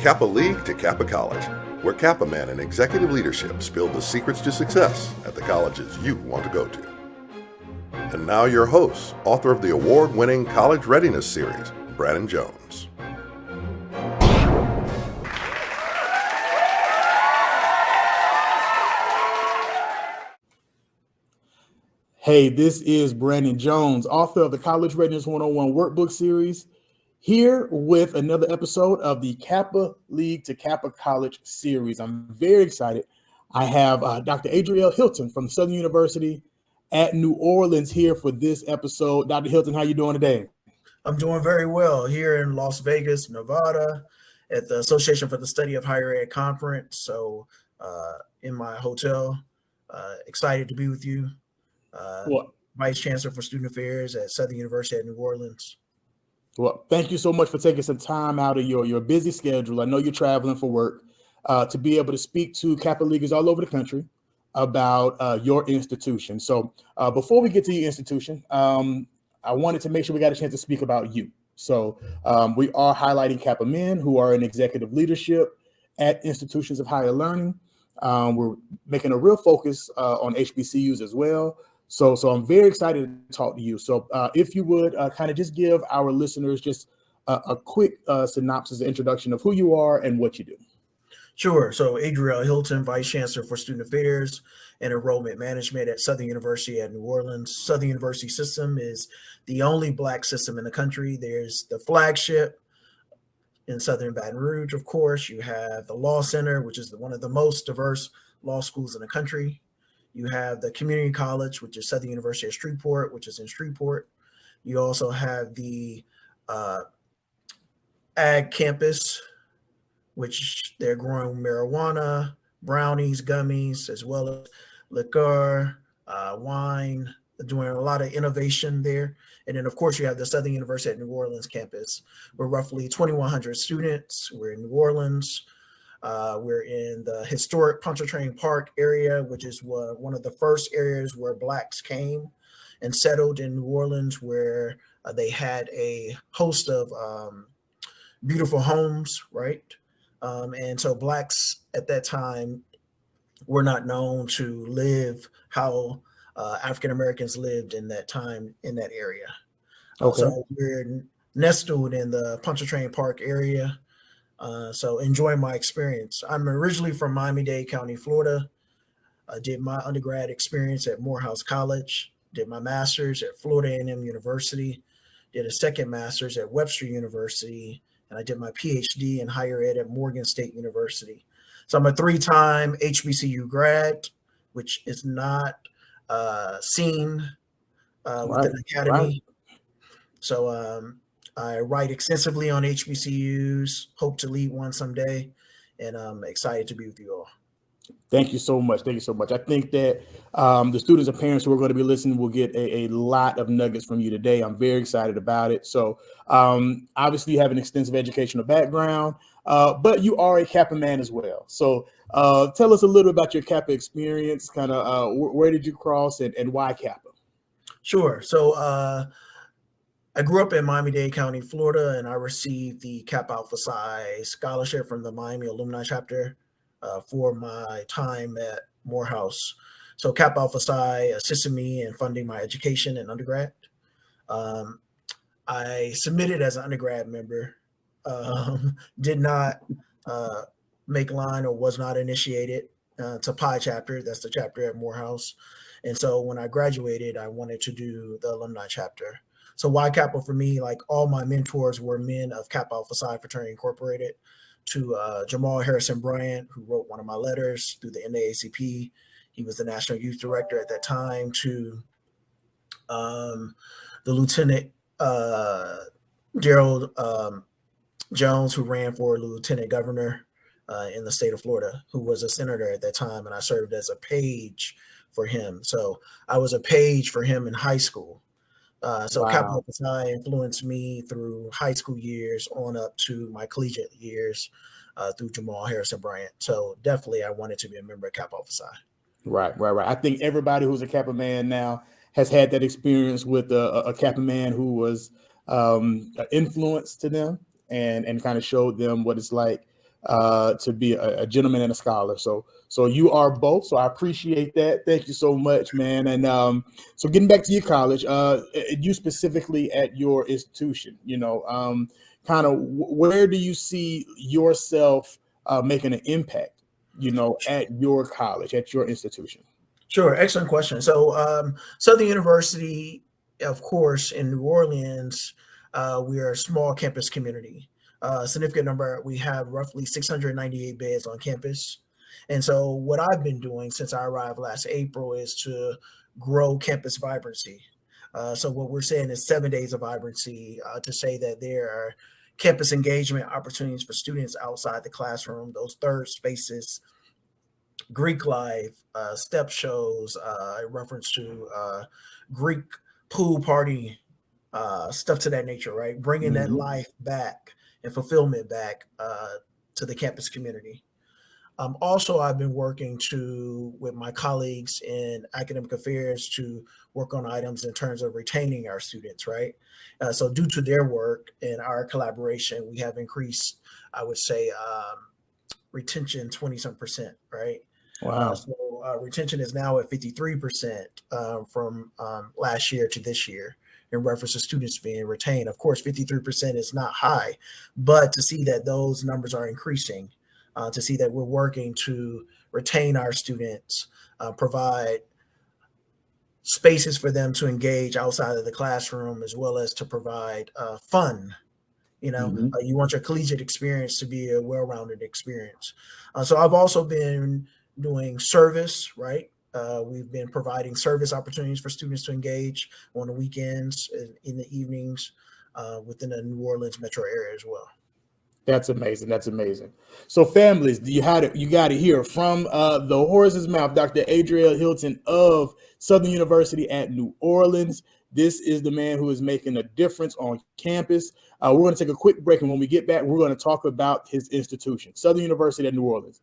Kappa League to Kappa College, where Kappa Man and executive leadership spill the secrets to success at the colleges you want to go to. And now your host, author of the award-winning College Readiness Series, Brandon Jones. Hey, this is Brandon Jones, author of the College Readiness 101 Workbook Series, here with another episode of the Kappa League to Kappa College series. I'm very excited. I have Dr. Adriel Hilton from Southern University at New Orleans here for this episode. Dr. Hilton, how you doing today? I'm doing very well here in Las Vegas, Nevada, at the Association for the Study of Higher Ed conference. So in my hotel, excited to be with you. Vice Chancellor for Student Affairs at Southern University at New Orleans. Well, thank you so much for taking some time out of your busy schedule. I know you're traveling for work to be able to speak to Kappa Leaguers all over the country about your institution. So before we get to your institution, I wanted to make sure we got a chance to speak about you. So we are highlighting Kappa men who are in executive leadership at institutions of higher learning. We're making a real focus on HBCUs as well. So I'm very excited to talk to you. So if you would kind of just give our listeners just a quick synopsis, introduction of who you are and what you do. Sure. So Adriel Hilton, Vice Chancellor for Student Affairs and Enrollment Management at Southern University at New Orleans. Southern University system is the only Black system in the country. There's the flagship in Southern Baton Rouge, of course. You have the Law Center, which is one of the most diverse law schools in the country. You have the community college, which is Southern University of Shreveport, which is in Shreveport. You also have the ag campus, which they're growing marijuana, brownies, gummies, as well as liquor, wine. They're doing a lot of innovation there. And then, of course, you have the Southern University at New Orleans campus. We're roughly 2,100 students. We're in New Orleans. We're in the historic Pontchartrain Park area, which is one of the first areas where Blacks came and settled in New Orleans, where they had a host of beautiful homes, right? And so Blacks at that time were not known to live how African Americans lived in that time in that area. Okay. So we're nestled in the Pontchartrain Park area. So enjoying my experience. I'm originally from Miami-Dade County, Florida. I did my undergrad experience at Morehouse College, did my master's at Florida A&M University, did a second master's at Webster University, and I did my PhD in higher ed at Morgan State University. So I'm a 3-time HBCU grad, which is not seen within the academy. Right. So I write extensively on HBCUs, hope to lead one someday, and I'm excited to be with you all. Thank you so much. Thank you so much. I think that the students and parents who are going to be listening will get a lot of nuggets from you today. I'm very excited about it. So obviously you have an extensive educational background, but you are a Kappa man as well. So tell us a little about your Kappa experience, kind of where did you cross and why Kappa? Sure. So I grew up in Miami-Dade County, Florida, and I received the Kappa Alpha Psi scholarship from the Miami Alumni Chapter for my time at Morehouse. So Kappa Alpha Psi assisted me in funding my education in undergrad. I submitted as an undergrad member, did not make line or was not initiated to Pi Chapter. That's the chapter at Morehouse. And so when I graduated, I wanted to do the alumni chapter. So why Kappa for me? Like all my mentors were men of Kappa Alpha Psi Fraternity Incorporated, to Jamal Harrison Bryant, who wrote one of my letters through the NAACP. He was the National Youth Director at that time, to the Lieutenant Gerald Jones, who ran for Lieutenant Governor in the state of Florida, who was a senator at that time, and I served as a page for him. So I was a page for him in high school. So Wow. Kappa Alpha Psi influenced me through high school years on up to my collegiate years through Jamal Harrison Bryant. So definitely I wanted to be a member of Kappa Alpha Psi. Right. I think everybody who's a Kappa man now has had that experience with a Kappa man who was an influence to them and kind of showed them what it's like to be a gentleman and a scholar. So you are both. So I appreciate that. Thank you so much, man. And so getting back to your college, you specifically at your institution, kind of where do you see yourself making an impact, at your college, at your institution? Sure, excellent question. So, Southern University, of course, in New Orleans, we are a small campus community. Significant number. We have roughly 698 beds on campus, and so what I've been doing since I arrived last April is to grow campus vibrancy. So what we're saying is 7 days of vibrancy to say that there are campus engagement opportunities for students outside the classroom. Those third spaces, Greek life, step shows, reference to Greek pool party, stuff to that nature, right? Bringing that Mhm. life back and fulfillment back to the campus community. Also, I've been working with my colleagues in academic affairs to work on items in terms of retaining our students, right? So, due to their work and our collaboration, we have increased, I would say, retention 20 some percent, right? Wow. So retention is now at 53% from last year to this year in reference to students being retained. Of course, 53% is not high, but to see that those numbers are increasing, to see that we're working to retain our students, provide spaces for them to engage outside of the classroom, as well as to provide fun. Mhm. You want your collegiate experience to be a well-rounded experience. So I've also been doing service, right? We've been providing service opportunities for students to engage on the weekends and in the evenings within the New Orleans metro area as well. That's amazing. That's amazing. So, families, you got to hear from the horse's mouth, Dr. Adriel Hilton of Southern University at New Orleans. This is the man who is making a difference on campus. We're going to take a quick break, and when we get back, we're going to talk about his institution, Southern University at New Orleans.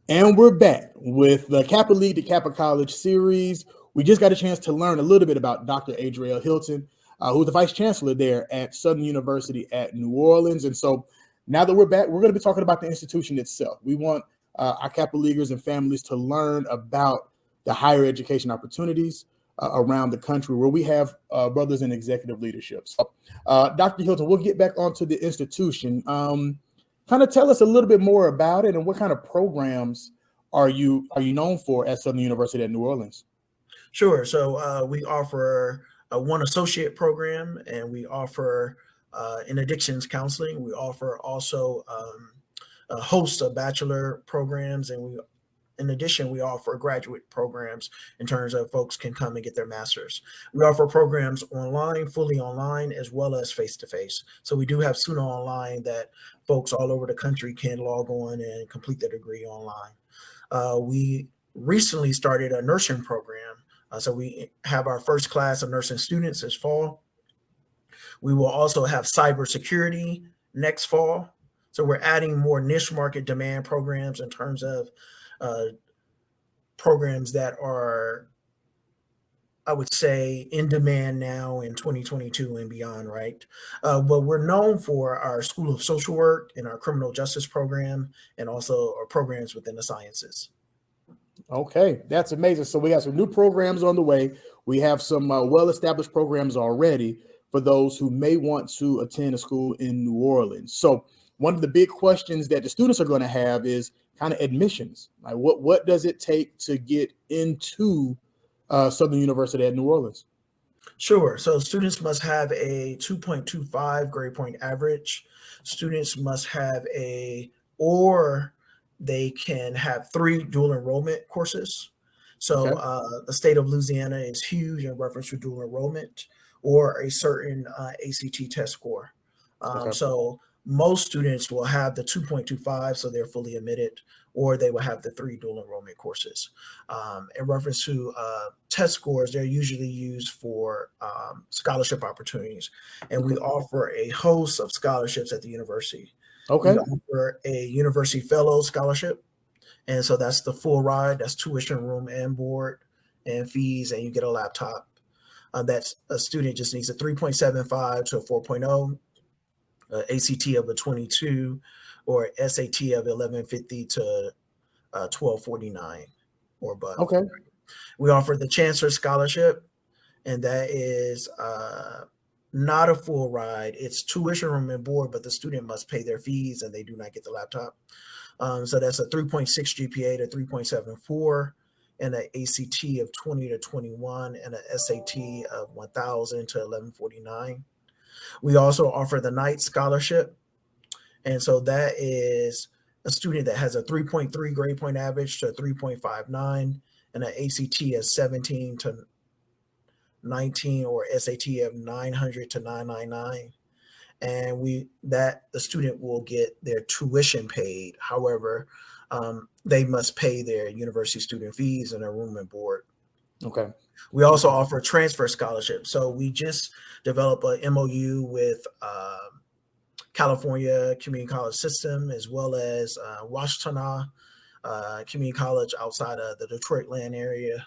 And we're back with the Kappa League to Kappa College series. We just got a chance to learn a little bit about Dr. Adriel Hilton, who's the vice chancellor there at Southern University at New Orleans. And so now that we're back, we're going to be talking about the institution itself. We want our Kappa Leaguers and families to learn about the higher education opportunities around the country where we have brothers in executive leadership. So, Dr. Hilton, we'll get back onto the institution. Kind of tell us a little bit more about it and what kind of programs are you known for at Southern University at New Orleans? Sure. So we offer one associate program, and we offer in addictions counseling. We offer also a host of bachelor programs, and in addition, we offer graduate programs in terms of folks can come and get their master's. We offer programs online, fully online, as well as face-to-face. So we do have SUNO online that folks all over the country can log on and complete their degree online. We recently started a nursing program. So we have our first class of nursing students this fall. We will also have cybersecurity next fall. So we're adding more niche market demand programs in terms of programs that are, I would say, in demand now in 2022 and beyond, right? But we're known for our School of Social Work and our criminal justice program, and also our programs within the sciences. Okay, that's amazing. So we have some new programs on the way. We have some well-established programs already for those who may want to attend a school in New Orleans. So one of the big questions that the students are going to have is kind of admissions. Like what does it take to get into Southern University at New Orleans? Sure. So students must have a 2.25 grade point average. Students must have or they can have 3 dual enrollment courses. So Okay. the state of Louisiana is huge in reference to dual enrollment or a certain ACT test score. Okay. So most students will have the 2.25, so they're fully admitted, or they will have the 3 dual enrollment courses. In reference to test scores, they're usually used for scholarship opportunities, and we offer a host of scholarships at the university. Okay. We offer a University Fellow Scholarship, and so that's the full ride. That's tuition, room, and board, and fees, and you get a laptop. That's a student just needs a 3.75 to a 4.0, ACT of a 22, or SAT of 1150 to 1249 or above. Okay. We offer the Chancellor Scholarship, and that is not a full ride. It's tuition, room, and board, but the student must pay their fees, and they do not get the laptop. So that's a 3.6 GPA to 3.74, and an ACT of 20 to 21, and an SAT of 1000 to 1149. We also offer the Knight Scholarship, and so that is a student that has a 3.3 grade point average to 3.59, and an ACT of 17 to 19, or SAT of 900 to 999. And the student will get their tuition paid. However, they must pay their university student fees and their room and board. Okay. We also offer transfer scholarships. So we just developed a MOU with California Community College System, as well as Washtenaw Community College outside of the Detroit land area.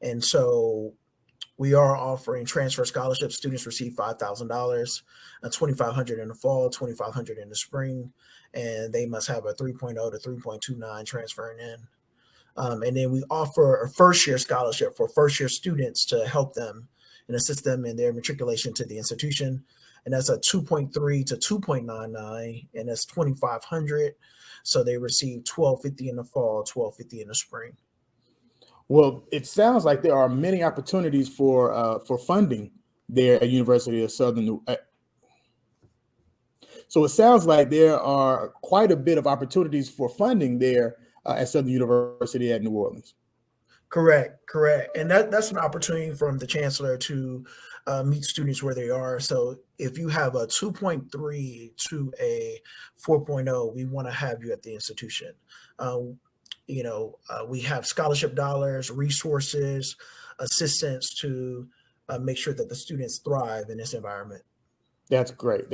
And so we are offering transfer scholarships. Students receive $5,000, $2,500 in the fall, $2,500 in the spring, and they must have a 3.0 to 3.29 transferring in. And then we offer a first-year scholarship for first-year students to help them and assist them in their matriculation to the institution. And that's a 2.3 to 2.99, and that's $2,500. So they receive $1,250 in the fall, $1,250 in the spring. Well, it sounds like there are many opportunities for funding there at University of Southern. So it sounds like there are quite a bit of opportunities for funding there at Southern University at New Orleans. Correct. And that's an opportunity from the chancellor to meet students where they are. So if you have a 2.3 to a 4.0, we want to have you at the institution. We have scholarship dollars, resources, assistance to make sure that the students thrive in this environment. That's great.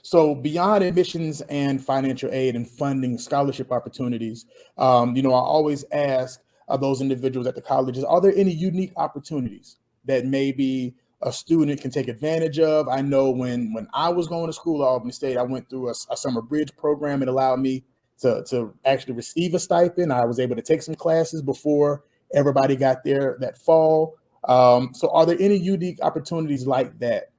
So beyond admissions and financial aid and funding scholarship opportunities, I always ask those individuals at the colleges, are there any unique opportunities that maybe a student can take advantage of? I know when I was going to school at Albany State, I went through a summer bridge program. It allowed me to actually receive a stipend. I was able to take some classes before everybody got there that fall. So are there any unique opportunities like that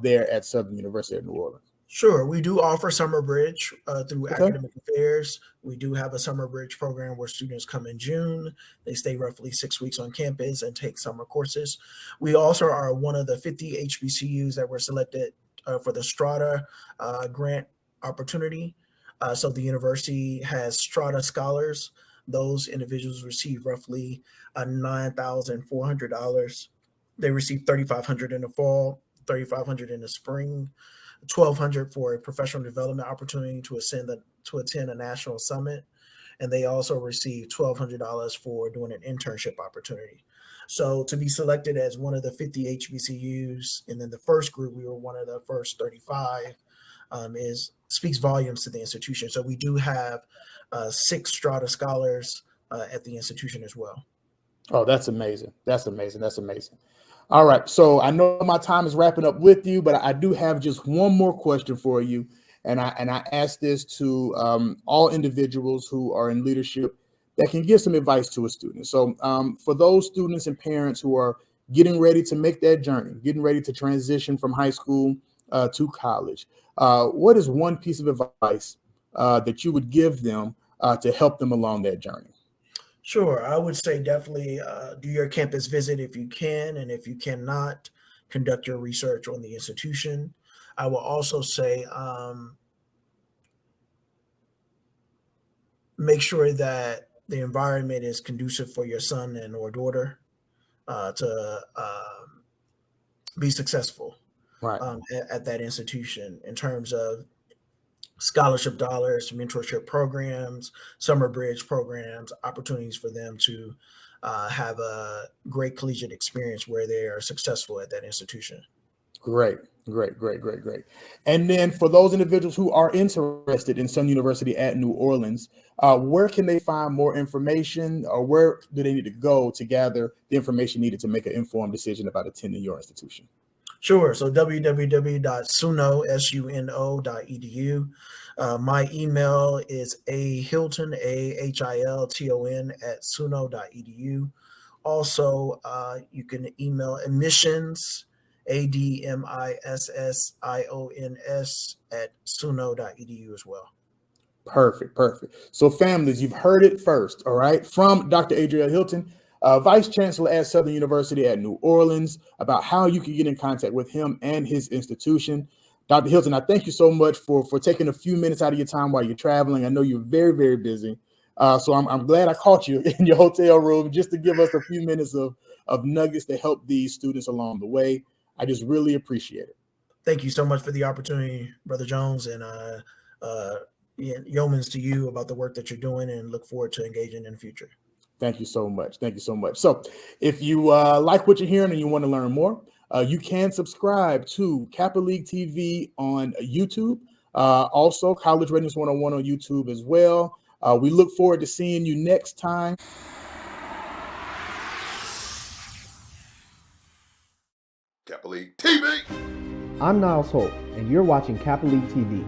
there at Southern University of New Orleans? Sure. We do offer summer bridge through Okay. academic affairs. We do have a summer bridge program where students come in June. They stay roughly 6 weeks on campus and take summer courses. We also are one of the 50 HBCUs that were selected for the Strata grant opportunity. So the university has Strata scholars. Those individuals receive roughly $9,400. They receive $3,500 in the fall, $3,500 in the spring, $1,200 for a professional development opportunity to attend a national summit, and they also receive $1,200 for doing an internship opportunity. So to be selected as one of the 50 HBCUs, and then the first group, we were one of the first 35, speaks volumes to the institution. So we do have 6 Strata scholars at the institution as well. Oh, that's amazing. All right. So I know my time is wrapping up with you, but I do have just one more question for you. And I ask this to all individuals who are in leadership that can give some advice to a student. So for those students and parents who are getting ready to make that journey, getting ready to transition from high school to college, what is one piece of advice that you would give them to help them along that journey? Sure. I would say definitely do your campus visit if you can, and if you cannot, conduct your research on the institution. I will also say make sure that the environment is conducive for your son and or daughter to be successful Right. at that institution, in terms of scholarship dollars, mentorship programs, summer bridge programs, opportunities for them to have a great collegiate experience where they are successful at that institution. Great, great, great, great, great. And then for those individuals who are interested in SUNO University at New Orleans, where can they find more information, or where do they need to go to gather the information needed to make an informed decision about attending your institution? Sure. So www.suno.edu. My email is ahilton, ahilton @suno.edu. Also, you can email admissions, admissions @suno.edu as well. Perfect, perfect. So families, you've heard it first, all right, from Dr. Adriel Hilton, Vice Chancellor at Southern University at New Orleans, about how you can get in contact with him and his institution. Dr. Hilton, I thank you so much for taking a few minutes out of your time while you're traveling. I know you're very, very busy. So I'm glad I caught you in your hotel room just to give us a few minutes of nuggets to help these students along the way. I just really appreciate it. Thank you so much for the opportunity, Brother Jones, and yeomans to you about the work that you're doing, and look forward to engaging in the future. Thank you so much. Thank you so much. So if you like what you're hearing and you want to learn more, you can subscribe to Kappa League TV on YouTube. Also, College Readiness 101 on YouTube as well. We look forward to seeing you next time. Kappa League TV. I'm Niles Holt, and you're watching Kappa League TV.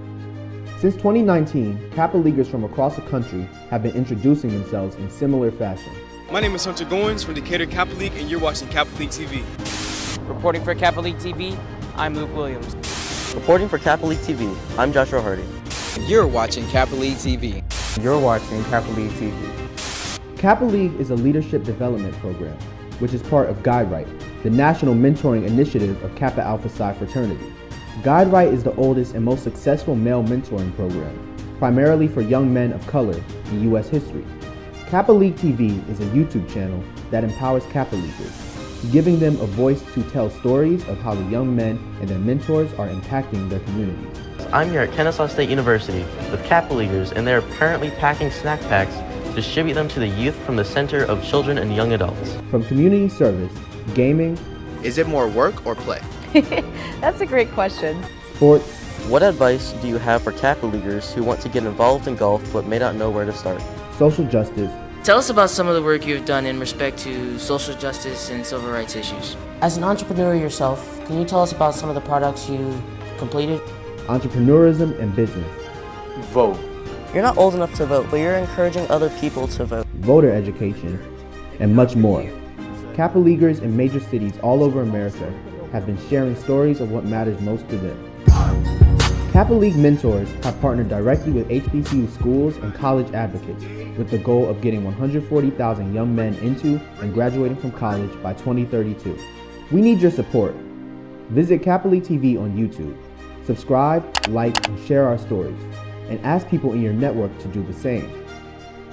Since 2019, Kappa Leaguers from across the country have been introducing themselves in similar fashion. My name is Hunter Goins from Decatur Kappa League, and you're watching Kappa League TV. Reporting for Kappa League TV, I'm Luke Williams. Reporting for Kappa League TV, I'm Joshua Hardy. You're watching Kappa League TV. You're watching Kappa League TV. Kappa League is a leadership development program, which is part of Guide Right, the national mentoring initiative of Kappa Alpha Psi fraternity. Guide Right is the oldest and most successful male mentoring program, primarily for young men of color in U.S. history. Kappa League TV is a YouTube channel that empowers Kappa Leaguers, giving them a voice to tell stories of how the young men and their mentors are impacting their communities. I'm here at Kennesaw State University with Kappa Leaguers, and they're currently packing snack packs to distribute them to the youth from the Center of Children and Young Adults. From community service, gaming, Is it more work or play? That's a great question. sports, What advice do you have for Kappa Leaguers who want to get involved in golf but may not know where to start? social justice, Tell us about some of the work you've done in respect to social justice and civil rights issues. As an entrepreneur yourself, can you tell us about some of the products you completed? entrepreneurism, and business, Vote. You're not old enough to vote, but you're encouraging other people to vote. voter education, and much more. Kappa Leaguers in major cities all over America have been sharing stories of what matters most to them. Kappa League mentors have partnered directly with HBCU schools and college advocates with the goal of getting 140,000 young men into and graduating from college by 2032. We need your support. Visit Kappa League TV on YouTube. Subscribe, like, and share our stories, and ask people in your network to do the same.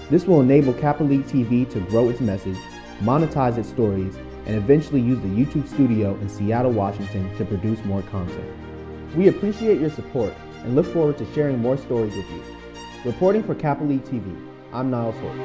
This will enable Kappa League TV to grow its message, monetize its stories, and eventually use the YouTube studio in Seattle, Washington to produce more content. We appreciate your support and look forward to sharing more stories with you. Reporting for Kappa League TV, I'm Niles Holt.